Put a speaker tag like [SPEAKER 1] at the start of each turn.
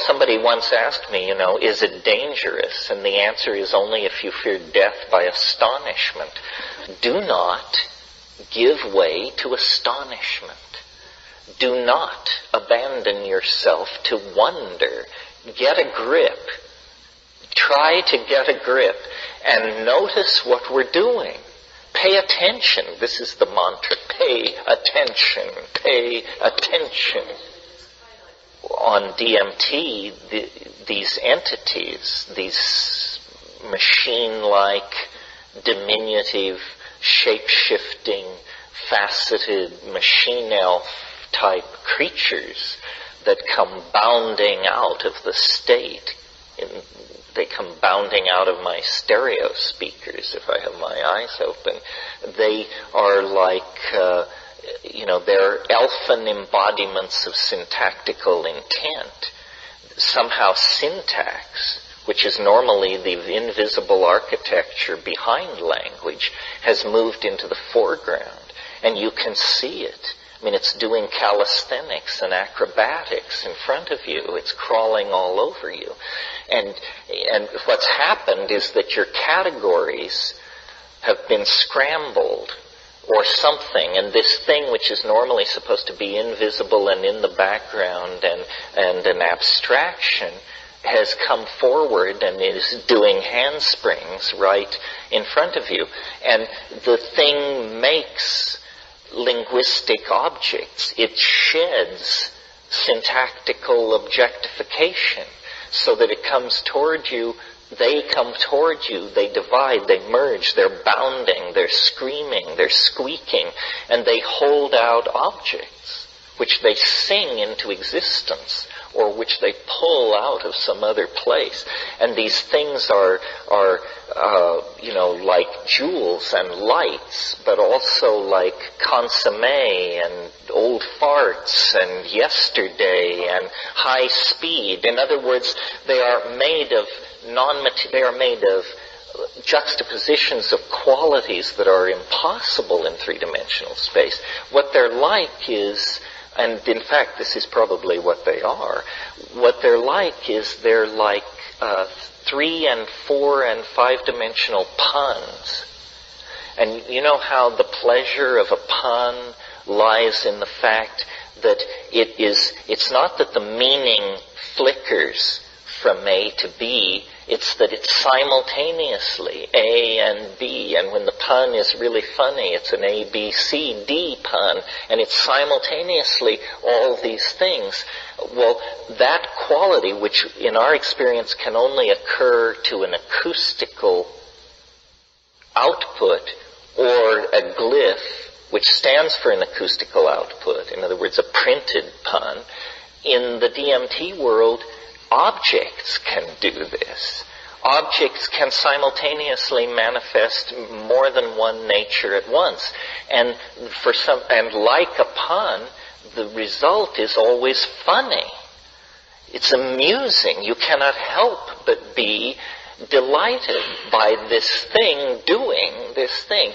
[SPEAKER 1] somebody once asked me, is it dangerous? And the answer is only if you fear death by astonishment. Do not give way to astonishment. Do not abandon yourself to wonder. Get a grip. Try to get a grip and notice what we're doing. Pay attention. This is the mantra. Pay attention. Pay attention. On DMT, these entities, these machine-like, diminutive, shape-shifting, faceted machine elf-type creatures that come bounding out of the state. They come bounding out of my stereo speakers if I have my eyes open. They are like, they're elfin embodiments of syntactical intent. Somehow syntax, which is normally the invisible architecture behind language, has moved into the foreground. And you can see it. I mean, it's doing calisthenics and acrobatics in front of you. It's crawling all over you. And what's happened is that your categories have been scrambled or something, and this thing which is normally supposed to be invisible and in the background and an abstraction has come forward and is doing handsprings right in front of you. And the thing makes linguistic objects. It sheds syntactical objectification so that it comes toward you. They come toward you, they divide, they merge, they're bounding, they're screaming, they're squeaking, and they hold out objects which they sing into existence or which they pull out of some other place. And these things are like jewels and lights, but also like consomme and old farts and yesterday and high speed. In other words, they are made of juxtapositions of qualities that are impossible in three-dimensional space. What they're like is, and in fact this is probably what they are, what they're like is they're like 3 and 4 and 5-dimensional puns. And you know how the pleasure of a pun lies in the fact that it's not that the meaning flickers from A to B, it's that it's simultaneously A and B, and when the pun is really funny, it's an A, B, C, D pun, and it's simultaneously all these things. Well, that quality, which in our experience can only occur to an acoustical output or a glyph, which stands for an acoustical output, in other words, a printed pun, in the DMT world, objects can do this. Objects can simultaneously manifest more than one nature at once. And like a pun, the result is always funny. It's amusing. You cannot help but be delighted by this thing doing this thing.